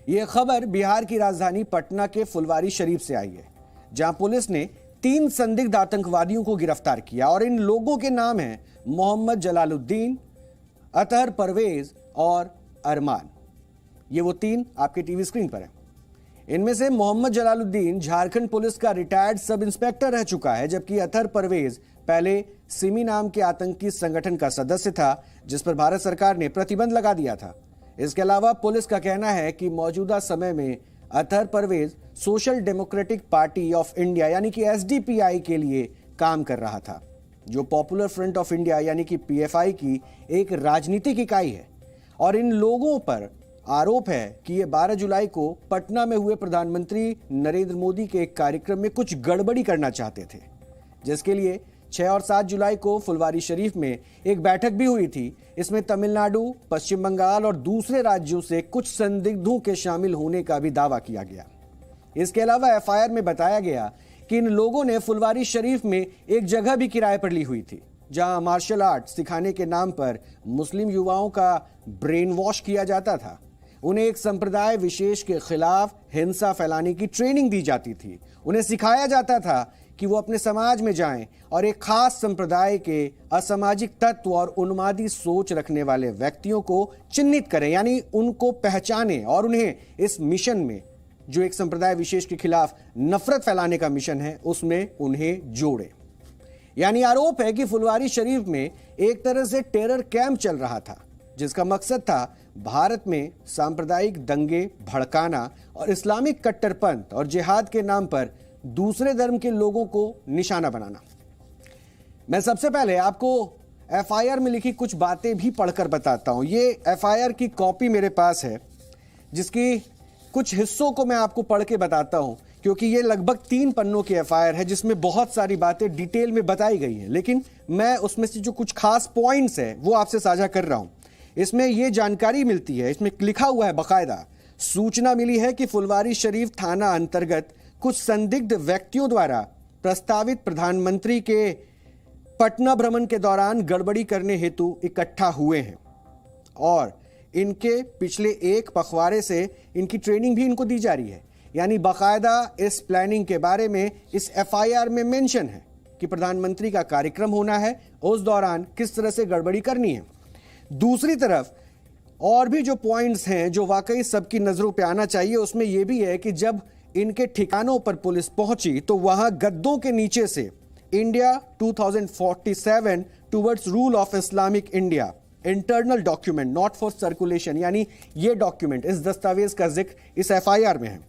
यह खबर बिहार की राजधानी पटना के फुलवारी शरीफ से आई है, जहां पुलिस ने 3 संदिग्ध आतंकवादियों को गिरफ्तार किया और इन लोगों के नाम हैं मोहम्मद जलालुद्दीन, अतहर परवेज और अरमान। ये वो 3 आपके टीवी स्क्रीन पर हैं। इनमें से मोहम्मद जलालुद्दीन झारखंड पुलिस का रिटायर्ड सब इंस्पेक्टर रह चुका है, जबकि अतहर परवेज पहले सिमी नाम के आतंकी संगठन का सदस्य था, जिस पर भारत सरकार ने प्रतिबंध लगा दिया था। इसके अलावा पुलिस का कहना है कि मौजूदा समय में Athar Parvez Social Democratic Party of India यानी कि एसडीपीआई के लिए काम कर रहा था, जो पॉपुलर फ्रंट ऑफ इंडिया यानी कि पीएफआई की एक राजनीतिक इकाई है। और इन लोगों पर आरोप है कि ये 12 जुलाई को पटना में हुए प्रधानमंत्री नरेंद्र मोदी के एक कार्यक्रम में कुछ गड़बड़ी करना चाहते थे, जिसके लिए 6 और 7 जुलाई को फुलवारी शरीफ में एक बैठक भी हुई थी। इसमें तमिलनाडु, पश्चिम बंगाल और दूसरे राज्यों से कुछ संदिग्धों के शामिल होने का भी दावा किया गया। इसके अलावा एफआईआर में बताया गया कि इन लोगों ने फुलवारी शरीफ में एक जगह भी किराए पर ली हुई थी, जहां मार्शल आर्ट सिखाने के नाम पर मुस्लिम युवाओं का ब्रेन वॉश किया जाता था। उन्हें एक संप्रदाय विशेष के खिलाफ हिंसा फैलाने की ट्रेनिंग दी जाती थी। उन्हें सिखाया जाता था कि वो अपने समाज में जाएं और एक खास संप्रदाय के असामाजिक तत्व और उन्मादी सोच रखने वाले व्यक्तियों को चिन्हित करें, यानी उनको पहचानें और उन्हें इस मिशन में, जो एक संप्रदाय विशेष के खिलाफ नफरत फैलाने का मिशन है, उसमें उन्हें जोड़ें। यानी आरोप है कि फुलवारी शरीफ में एक तरह से टेरर कैंप चल रहा था, जिसका मकसद था भारत में सांप्रदायिक दंगे भड़काना और इस्लामिक कट्टरपंथ और जिहाद के नाम पर दूसरे धर्म के लोगों को निशाना बनाना। मैं सबसे पहले आपको एफआईआर में लिखी कुछ बातें भी पढ़कर बताता हूं। ये एफआईआर की कॉपी मेरे पास है, जिसकी कुछ हिस्सों को मैं आपको पढ़ के बताता हूं, क्योंकि ये लगभग 3 पन्नों की एफआईआर है, जिसमें बहुत सारी बातें डिटेल में बताई गई हैं, लेकिन मैं उसमें से जो कुछ खास पॉइंट्स है वो आपसे साझा कर रहा हूं। इसमें यह जानकारी मिलती है, इसमें लिखा हुआ है बाकायदा, सूचना मिली है कि फुलवारी शरीफ थाना अंतर्गत कुछ संदिग्ध व्यक्तियों द्वारा प्रस्तावित प्रधानमंत्री के पटना भ्रमण के दौरान गड़बड़ी करने हेतु इकट्ठा हुए हैं और इनके पिछले एक पखवाड़े से इनकी ट्रेनिंग भी इनको दी जा रही है। यानी बाकायदा इस प्लानिंग के बारे में इस एफआईआर में मेंशन है कि प्रधानमंत्री का कार्यक्रम होना है, उस दौरान किस तरह से गड़बड़ी करनी है। दूसरी तरफ और भी जो पॉइंट्स हैं जो वाकई सबकी नजरों पे आना चाहिए, उसमें यह भी है कि जब इनके ठिकानों पर पुलिस पहुंची तो वहां गद्दों के नीचे से India 2047 towards rule of Islamic India internal document not for circulation, यानी ये डॉक्यूमेंट, इस दस्तावेज का जिक्र इस एफआईआर में है।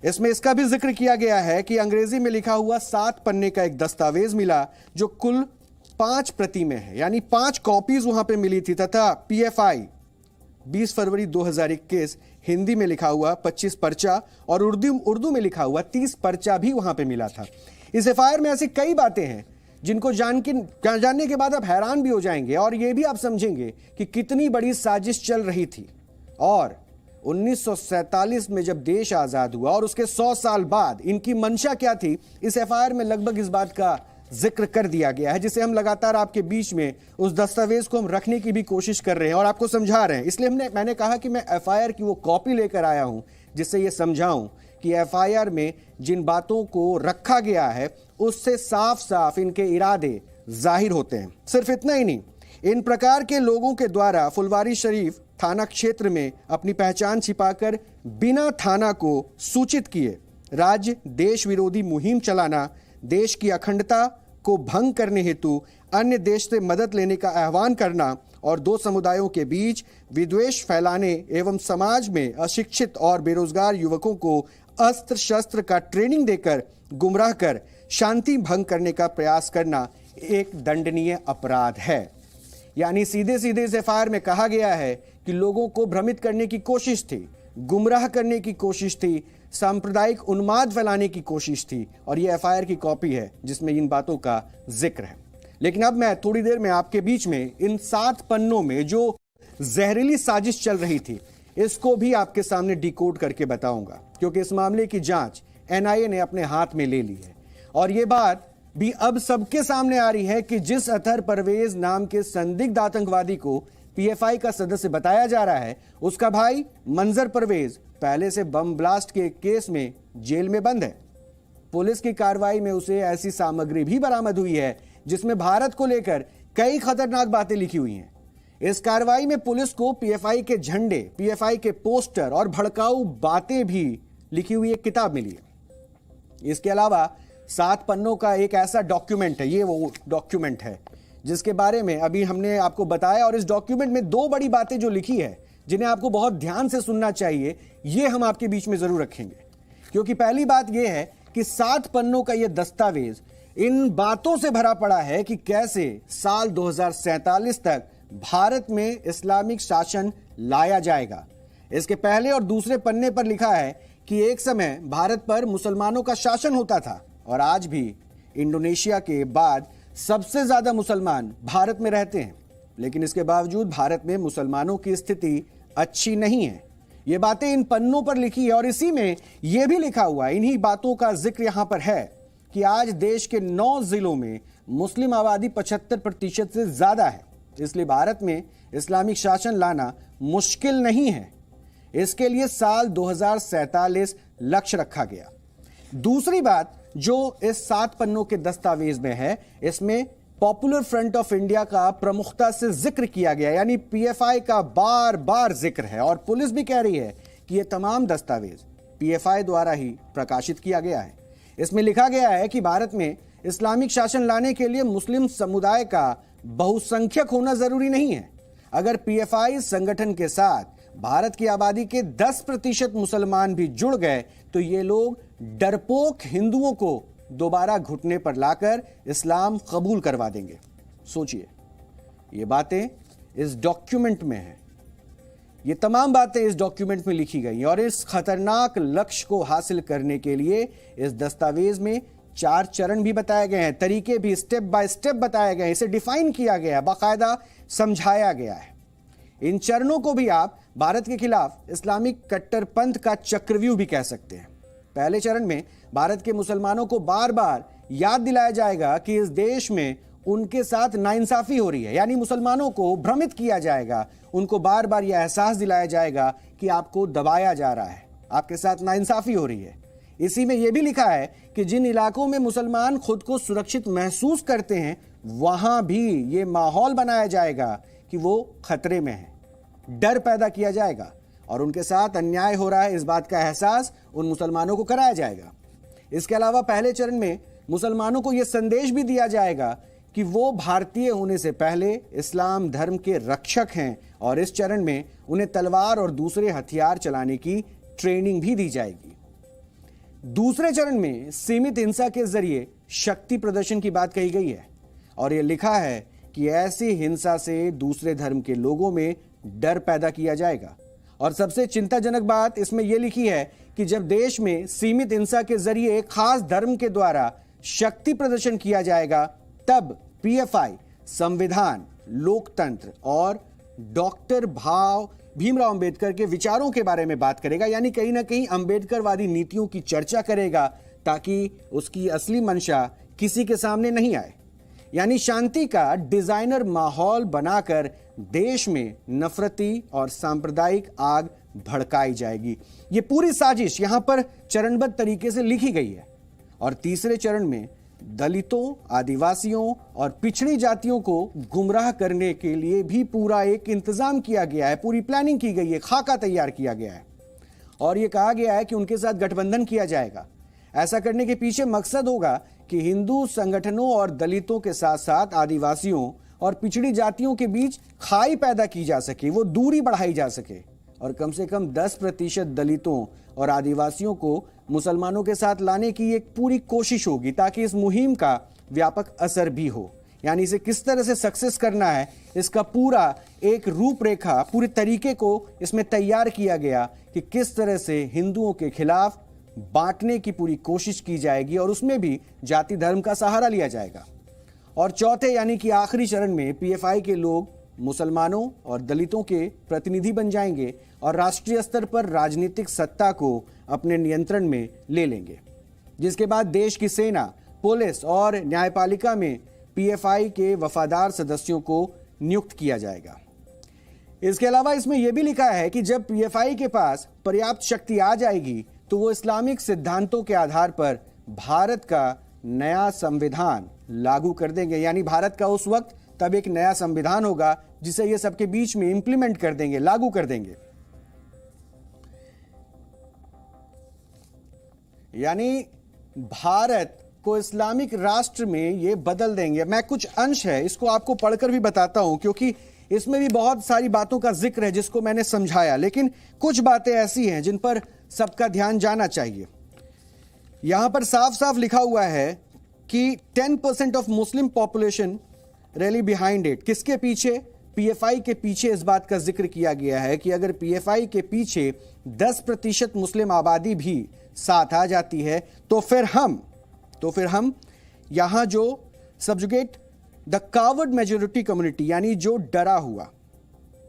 इसमें इसका भी जिक्र किया गया है कि अंग्रेजी में लिखा हुआ 7 पन्ने का एक दस्तावेज मिला, जो कुल 5 प्रति में है, यानी 5 कॉपीज वहां पे मिली थी, तथा पीएफआई 20 फरवरी 2021 हिंदी में लिखा हुआ 25 पर्चा और उर्दू में लिखा हुआ 30 पर्चा भी वहां पे मिला था। इस एफआईआर में ऐसी कई बातें हैं जिनको जानने के बाद आप हैरान भी हो जाएंगे और ये भी आप समझेंगे कि कितनी बड़ी साजिश चल रही थी। और 1947 में जब देश आजाद हुआ और उसके 100 साल बाद इनकी मंशा क्या थी, इस एफआईआर में लगभग इस बात का जिक्र कर दिया गया है, जिसे हम लगातार आपके बीच में उस दस्तावेज को हम रखने की भी कोशिश कर रहे हैं और आपको समझा रहे हैं। इसलिए मैंने कहा कि मैं एफआईआर की वो कॉपी लेकर आया हूं, जिससे ये समझाऊं कि एफआईआर में जिन बातों को रखा गया है उससे साफ साफ इनके इरादे जाहिर होते हैं। सिर्फ इतना ही नहीं, इन प्रकार के लोगों के द्वारा फुलवारी शरीफ थाना क्षेत्र में अपनी पहचान छिपाकर बिना थाना को सूचित किए राज्य देश विरोधी मुहिम चलाना, देश की अखंडता को भंग करने हेतु अन्य देश से मदद लेने का आह्वान करना और 2 समुदायों के बीच विद्वेष फैलाने एवं समाज में अशिक्षित और बेरोजगार युवकों को अस्त्र शस्त्र का ट्रेनिंग देकर गुमराह कर शांति भंग करने का प्रयास करना एक दंडनीय अपराध है। यानी सीधे सीधे इस एफआईआर में कहा गया है कि लोगों को भ्रमित करने की कोशिश थी, गुमराह करने की कोशिश थी, सांप्रदायिक उन्माद फैलाने की कोशिश थी, और यह एफआईआर की कॉपी है जिसमें इन बातों का जिक्र है। लेकिन अब मैं थोड़ी देर में आपके बीच में इन 7 पन्नों में जो जहरीली साजिश चल रही थी, इसको भी आपके सामने डिकोड करके बताऊंगा, क्योंकि इस मामले की जांच एनआईए ने अपने हाथ में ले ली है। और यह बात भी अब सबके सामने आ रही है कि जिस अतहर परवेज नाम के संदिग्ध आतंकवादी को पीएफआई का सदस्य बताया जा रहा है, उसका भाई मंजर परवेज पहले से बम ब्लास्ट के केस में जेल में बंद है। पुलिस की कार्रवाई में उसे ऐसी सामग्री भी बरामद हुई है जिसमें भारत को लेकर कई खतरनाक बातें लिखी हुई हैं। इस कार्रवाई में पुलिस को पीएफआई के झंडे, पीएफआई के पोस्टर और भड़काऊ बातें भी लिखी हुई एक किताब मिली है। इसके अलावा 7 पन्नों का एक ऐसा डॉक्यूमेंट है, ये वो डॉक्यूमेंट है जिसके बारे में अभी हमने आपको बताया, और इस डॉक्यूमेंट में 2 बड़ी बातें जो लिखी है जिन्हें आपको बहुत ध्यान से सुनना चाहिए, ये हम आपके बीच में जरूर रखेंगे। क्योंकि पहली बात यह है कि 7 पन्नों का यह दस्तावेज इन बातों से भरा पड़ा है कि कैसे साल 2047 तक भारत में इस्लामिक शासन लाया जाएगा। इसके पहले और दूसरे पन्ने पर लिखा है कि एक समय भारत पर मुसलमानों का शासन होता था और आज भी इंडोनेशिया के बाद सबसे ज्यादा मुसलमान भारत में रहते हैं, लेकिन इसके बावजूद भारत में मुसलमानों की स्थिति अच्छी नहीं है। ये बातें इन पन्नों पर लिखी है और इसी में यह भी लिखा हुआ है, इन्हीं बातों का जिक्र यहां पर है कि आज देश के 9 जिलों में मुस्लिम आबादी 75% से ज्यादा है, इसलिए भारत में इस्लामिक शासन लाना मुश्किल नहीं है। इसके लिए साल 2047 लक्ष्य रखा गया। दूसरी बात जो इस 7 पन्नों के दस्तावेज में है, इसमें पॉपुलर फ्रंट ऑफ इंडिया का प्रमुखता से जिक्र किया गया, यानी पीएफआई का बार बार जिक्र है और पुलिस भी कह रही है कि यह तमाम दस्तावेज पीएफआई द्वारा ही प्रकाशित किया गया है। इसमें लिखा गया है कि भारत में इस्लामिक शासन लाने के लिए मुस्लिम समुदाय का बहुसंख्यक होना जरूरी नहीं है। अगर पीएफआई संगठन के साथ भारत की आबादी के 10% मुसलमान भी जुड़ गए तो ये लोग डरपोक हिंदुओं को दोबारा घुटने पर लाकर इस्लाम कबूल करवा देंगे। सोचिए, ये बातें इस डॉक्यूमेंट में हैं, ये तमाम बातें इस डॉक्यूमेंट में लिखी गई और इस खतरनाक लक्ष्य को हासिल करने के लिए इस दस्तावेज में 4 चरण भी बताए गए हैं, तरीके भी स्टेप बाय स्टेप बताए गए हैं, इसे डिफाइन किया गया है, बाकायदा समझाया गया है। इन चरणों को भी आप भारत के खिलाफ इस्लामिक कट्टरपंथ का चक्रव्यूह भी कह सकते हैं। पहले चरण में भारत के मुसलमानों को बार बार याद दिलाया जाएगा कि इस देश में उनके साथ नाइंसाफी हो रही है, यानी मुसलमानों को भ्रमित किया जाएगा, उनको बार बार यह एहसास दिलाया जाएगा कि आपको दबाया जा रहा है, आपके साथ नाइंसाफी हो रही है। इसी में यह भी लिखा है कि जिन इलाकों में मुसलमान खुद को सुरक्षित महसूस करते हैं वहां भी यह माहौल बनाया जाएगा कि वो खतरे में है, डर पैदा किया जाएगा और उनके साथ अन्याय हो रहा है इस बात का एहसास उन मुसलमानों को कराया जाएगा। इसके अलावा पहले चरण में मुसलमानों को यह संदेश भी दिया जाएगा कि वो भारतीय होने से पहले इस्लाम धर्म के रक्षक हैं और इस चरण में उन्हें तलवार और दूसरे हथियार चलाने की ट्रेनिंग भी दी जाएगी। दूसरे चरण में सीमित हिंसा के जरिए शक्ति प्रदर्शन की बात कही गई है और यह लिखा है कि ऐसी हिंसा से दूसरे धर्म के लोगों में डर पैदा किया जाएगा। और सबसे चिंताजनक बात इसमें यह लिखी है कि जब देश में सीमित हिंसा के जरिए एक खास धर्म के द्वारा शक्ति प्रदर्शन किया जाएगा तब पीएफआई संविधान, लोकतंत्र और डॉक्टर भीमराव अंबेडकर के विचारों के बारे में बात करेगा, यानी कहीं ना कहीं अंबेडकरवादी नीतियों की चर्चा करेगा ताकि उसकी असली मंशा किसी के सामने नहीं आए। यानी शांति का डिजाइनर माहौल बनाकर देश में नफरती और सांप्रदायिक आग भड़काई जाएगी। ये पूरी साजिश यहां पर चरणबद्ध तरीके से लिखी गई है। और तीसरे चरण में दलितों, आदिवासियों और पिछड़ी जातियों को गुमराह करने के लिए भी पूरा एक इंतजाम किया गया है, पूरी प्लानिंग की गई है, खाका तैयार किया गया है और यह कहा गया है कि उनके साथ गठबंधन किया जाएगा। ऐसा करने के पीछे मकसद होगा कि हिंदू संगठनों और दलितों के साथ साथ आदिवासियों और पिछड़ी जातियों के बीच खाई पैदा की जा सके, वो दूरी बढ़ाई जा सके और कम से कम 10% दलितों और आदिवासियों को मुसलमानों के साथ लाने की एक पूरी कोशिश होगी ताकि इस मुहिम का व्यापक असर भी हो। यानी इसे किस तरह से सक्सेस करना है, इसका पूरा एक रूपरेखा, पूरे तरीके को इसमें तैयार किया गया कि किस तरह से हिंदुओं के खिलाफ बांटने की पूरी कोशिश की जाएगी और उसमें भी जाति धर्म का सहारा लिया जाएगा। और चौथे यानी कि आखिरी चरण में पीएफआई के लोग मुसलमानों और दलितों के प्रतिनिधि बन जाएंगे और राष्ट्रीय स्तर पर राजनीतिक सत्ता को अपने नियंत्रण में ले लेंगे, जिसके बाद देश की सेना, पुलिस और न्यायपालिका में पीएफआई के वफादार सदस्यों को नियुक्त किया जाएगा। इसके अलावा इसमें यह भी लिखा है कि जब पीएफआई के पास पर्याप्त शक्ति आ जाएगी तो वो इस्लामिक सिद्धांतों के आधार पर भारत का नया संविधान लागू कर देंगे। यानी भारत का उस वक्त तब एक नया संविधान होगा जिसे ये सबके बीच में इंप्लीमेंट कर देंगे, लागू कर देंगे। यानी भारत को इस्लामिक राष्ट्र में ये बदल देंगे। मैं कुछ अंश है इसको आपको पढ़कर भी बताता हूं, क्योंकि इसमें भी बहुत सारी बातों का जिक्र है जिसको मैंने समझाया, लेकिन कुछ बातें ऐसी हैं जिन पर सबका ध्यान जाना चाहिए। यहां पर साफ साफ लिखा हुआ है कि 10% of Muslim population rally behind it. किसके पीछे? पीएफआई के पीछे। इस बात का जिक्र किया गया है कि अगर पीएफआई के पीछे 10% मुस्लिम आबादी भी साथ आ जाती है तो फिर हम यहां जो subjugate the coward majority community, यानी जो डरा हुआ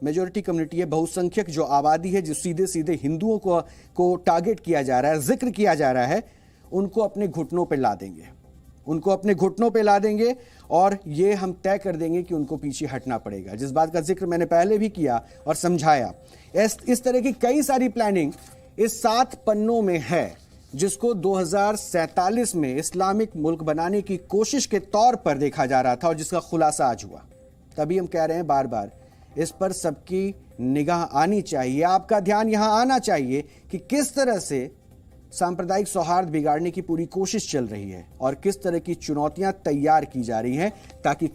मेजोरिटी कम्युनिटी है, बहुसंख्यक जो आबादी है, जो सीधे सीधे हिंदुओं को टारगेट किया जा रहा है, जिक्र किया जा रहा है, उनको अपने घुटनों पे ला देंगे, उनको अपने घुटनों पे ला देंगे और ये हम तय कर देंगे कि उनको पीछे हटना पड़ेगा। जिस बात का जिक्र मैंने पहले भी किया और समझाया। इस तरह की कई सारी प्लानिंग इस 7 पन्नों में है, जिसको 2047 में इस्लामिक मुल्क बनाने की कोशिश के तौर पर देखा जा रहा था और जिसका खुलासा आज हुआ। तभी हम कह रहे हैं बार बार इस पर सबकी निगाह आनी चाहिए, आपका ध्यान यहां आना चाहिए कि किस तरह से सांप्रदायिक सौहार्द बिगाड़ने की पूरी कोशिश चल रही है और किस तरह की चुनौतियां तैयार की जा रही हैं ताकि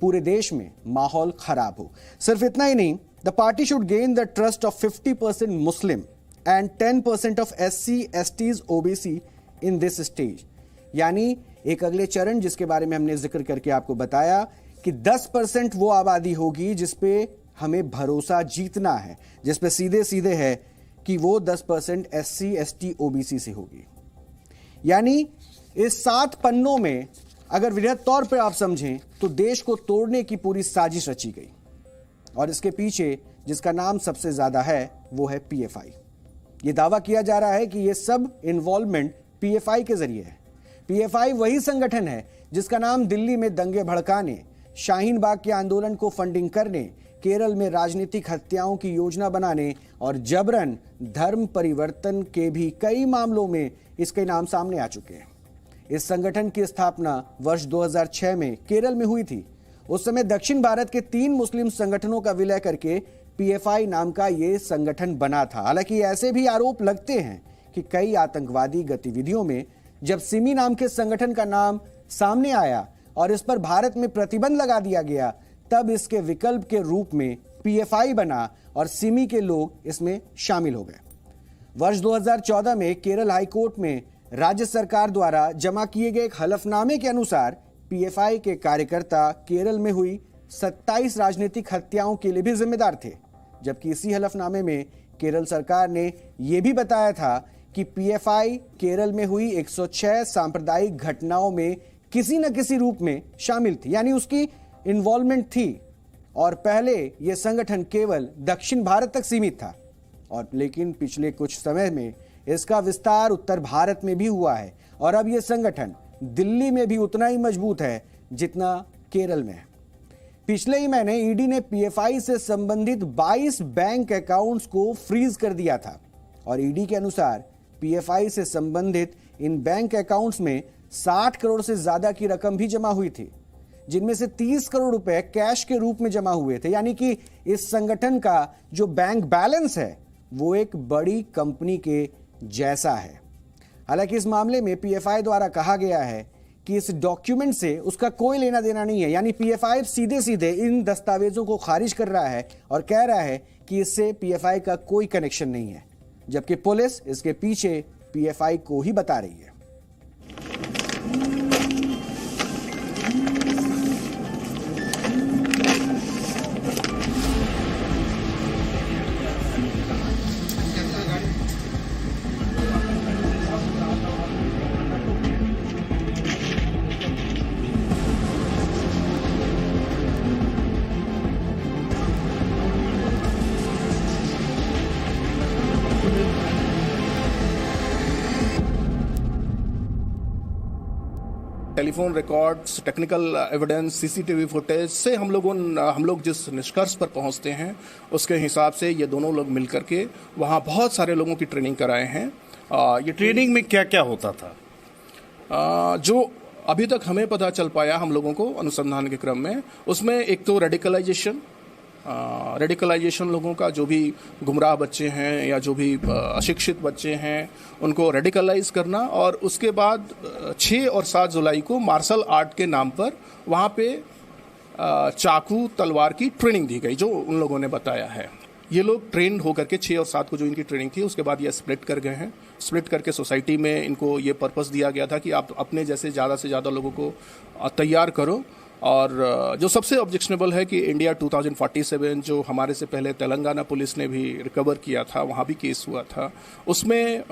पूरे देश में माहौल खराब हो। सिर्फ इतना ही नहीं, the party should gain the trust of 50% Muslim and 10% of SC, STs, OBC in this stage. यानी एक अगले चरण जिसके बारे में हमने जिक्र करके आपको बताया कि 10% वो आबादी होगी जिसपे हमें भरोसा जीतना है, जिसपे सीधे सीधे है कि वो 10% SC, ST, OBC से होगी। यानी इस 7 पन्नों में अगर वृहद तौर पर आप समझें तो देश को तोड़ने की पूरी साजिश रची गई और इसके पीछे जिसका नाम सबसे ज्यादा है वो है पीएफआई। ये दावा किया जा रहा है कि ये सब इन्वॉल्वमेंट पीएफआई के जरिए है। पीएफआई वही संगठन है जिसका नाम दिल्ली में दंगे भड़काने, शाहीन बाग के आंदोलन को फंडिंग करने, केरल में राजनीतिक हत्याओं की योजना बनाने और जबरन धर्म परिवर्तन के भी कई मामलों में इसके नाम सामने आ चुके हैं। इस संगठन की स्थापना वर्ष 2006 में केरल में हुई थी। उस समय दक्षिण भारत के 3 मुस्लिम संगठनों का विलय करके पीएफआई नाम का यह संगठन बना था। हालांकि ऐसे भी आरोप लगते हैं कि कई आतंकवादी गतिविधियों में जब सिमी नाम के संगठन का नाम सामने आया और इस पर भारत में प्रतिबंध लगा दिया गया, तब इसके विकल्प के रूप में पीएफआई बना और सिमी के लोग इसमें शामिल हो गए। वर्ष 2014 में केरल हाईकोर्ट में राज्य सरकार द्वारा जमा किए गए एक हलफनामे के अनुसार पीएफआई के कार्यकर्ता केरल में हुई 27 राजनीतिक हत्याओं के लिए भी जिम्मेदार थे, जबकि इसी हलफनामे में केरल सरकार ने यह भी बताया था कि पीएफआई केरल में हुई 106 सांप्रदायिक घटनाओं में किसी न किसी रूप में शामिल थी, यानी उसकी इन्वॉल्वमेंट थी। और पहले यह संगठन केवल दक्षिण भारत तक सीमित था और लेकिन पिछले कुछ समय में इसका विस्तार उत्तर भारत में भी हुआ है और अब यह संगठन दिल्ली में भी उतना ही मजबूत है जितना केरल में है। पिछले ही महीने ईडी ने पीएफआई से संबंधित 22 बैंक अकाउंट्स को फ्रीज कर दिया था और ईडी के अनुसार पीएफआई से संबंधित इन बैंक अकाउंट्स में 60 करोड़ से ज्यादा की रकम भी जमा हुई थी, जिनमें से 30 करोड़ रुपए कैश के रूप में जमा हुए थे। यानी कि इस संगठन का जो बैंक बैलेंस है वो एक बड़ी कंपनी के जैसा है। हालांकि इस मामले में पीएफआई द्वारा कहा गया है कि इस डॉक्यूमेंट से उसका कोई लेना देना नहीं है, यानी पीएफआई सीधे सीधे इन दस्तावेजों को खारिज कर रहा है और कह रहा है कि इससे पीएफआई का कोई कनेक्शन नहीं है, जबकि पुलिस इसके पीछे पीएफआई को ही बता रही है। Telephone records, technical evidence, CCTV footage से हम लोग जिस निष्कर्ष पर पहुंचते हैं उसके हिसाब से ये दोनों लोग मिलकर के वहाँ बहुत सारे लोगों की ट्रेनिंग कराए हैं। ये ट्रेनिंग में क्या क्या होता था? जो अभी तक हमें पता चल पाया हम लोगों को अनुसंधान के क्रम में, उसमें एक तो रेडिकलाइजेशन लोगों का, जो भी गुमराह बच्चे हैं या जो भी अशिक्षित बच्चे हैं उनको रेडिकलाइज करना, और उसके बाद 6 और 7 जुलाई को मार्शल आर्ट के नाम पर वहाँ पे चाकू तलवार की ट्रेनिंग दी गई, जो उन लोगों ने बताया है। ये लोग ट्रेंड होकर के 6 और 7 को जो इनकी ट्रेनिंग थी उसके बाद ये स्प्लिट कर गए हैं। स्प्लिट करके सोसाइटी में इनको ये पर्पस दिया गया था कि आप अपने जैसे ज़्यादा से ज़्यादा लोगों को तैयार करो। और जो सबसे ऑब्जेक्शनेबल है कि इंडिया 2047 जो हमारे से पहले तेलंगाना पुलिस ने भी रिकवर किया था, वहाँ भी केस हुआ था, उसमें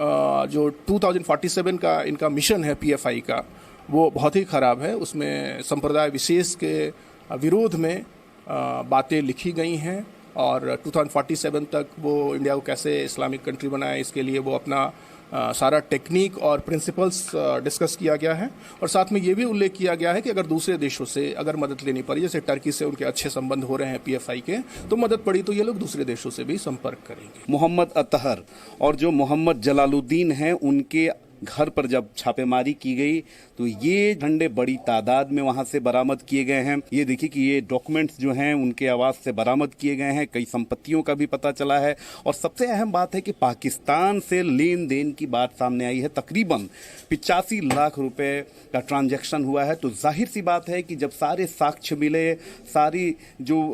जो 2047 का इनका मिशन है पीएफआई का, वो बहुत ही ख़राब है। उसमें संप्रदाय विशेष के विरोध में बातें लिखी गई हैं और 2047 तक वो इंडिया को कैसे इस्लामिक कंट्री बनाए इसके लिए वो अपना सारा टेक्निक और प्रिंसिपल्स डिस्कस किया गया है। और साथ में ये भी उल्लेख किया गया है कि अगर दूसरे देशों से अगर मदद लेनी पड़ी, जैसे टर्की से उनके अच्छे संबंध हो रहे हैं पीएफआई के, तो मदद पड़ी तो ये लोग दूसरे देशों से भी संपर्क करेंगे। मोहम्मद अतहर और जो मोहम्मद जलालुद्दीन हैं, उनके घर पर जब छापेमारी की गई तो ये झंडे बड़ी तादाद में वहां से बरामद किए गए हैं। ये देखिए कि ये डॉक्यूमेंट्स जो हैं उनके आवाज से बरामद किए गए हैं। कई संपत्तियों का भी पता चला है और सबसे अहम बात है कि पाकिस्तान से लेन देन की बात सामने आई है। तकरीबन 85 लाख रुपए का ट्रांजैक्शन हुआ है। तो जाहिर सी बात है कि जब सारे साक्ष्य मिले, सारी जो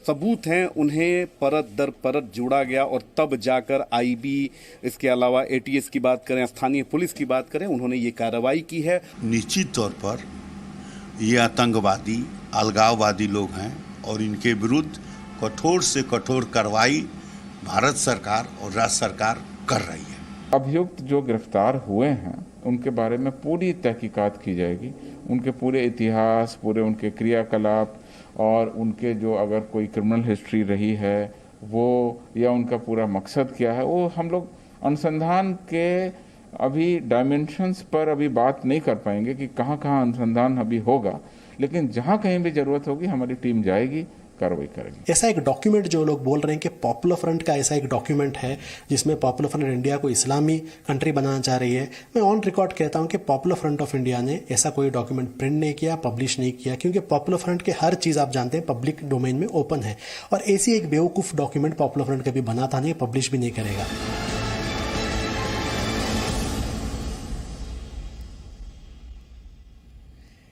सबूत हैं उन्हें परत दर परत जोड़ा गया और तब जाकर आईबी, इसके अलावा एटीएस की बात करें, स्थानीय पुलिस की बात करें, उन्होंने ये कार्रवाई की है। निश्चित तौर पर ये आतंकवादी, अलगाववादी लोग हैं और इनके विरुद्ध कठोर से कठोर कार्रवाई भारत सरकार और राज्य सरकार कर रही है। अभियुक्त जो गिरफ्तार हुए हैं उनके बारे में पूरी तहकीकात की जाएगी। उनके पूरे इतिहास, पूरे उनके क्रियाकलाप और उनके जो अगर कोई क्रिमिनल हिस्ट्री रही है वो, या उनका पूरा मकसद क्या है, वो हम लोग अनुसंधान के अभी डायमेंशंस पर अभी बात नहीं कर पाएंगे कि कहाँ कहाँ अनुसंधान अभी होगा, लेकिन जहाँ कहीं भी ज़रूरत होगी हमारी टीम जाएगी, कार्रवाई करेंगे। ऐसा एक डॉक्यूमेंट जो लोग बोल रहे हैं कि पॉपुलर फ्रंट का ऐसा एक डॉक्यूमेंट है जिसमें पॉपुलर फ्रंट इंडिया को इस्लामी कंट्री बनाना चाह रही है, मैं ऑन रिकॉर्ड कहता हूं कि पॉपुलर फ्रंट ऑफ इंडिया ने ऐसा कोई डॉक्यूमेंट प्रिंट नहीं किया, पब्लिश नहीं किया, क्योंकि पॉपुलर फ्रंट के हर चीज़ आप जानते हैं पब्लिक डोमेन में ओपन है और ऐसी एक बेवकूफ़ डॉक्यूमेंट पॉपुलर फ्रंट कभी बनाता नहीं, पब्लिश भी नहीं करेगा।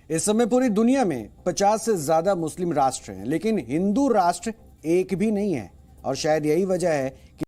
इस समय पूरी दुनिया में 50 से ज्यादा मुस्लिम राष्ट्र हैं, लेकिन हिंदू राष्ट्र एक भी नहीं है और शायद यही वजह है कि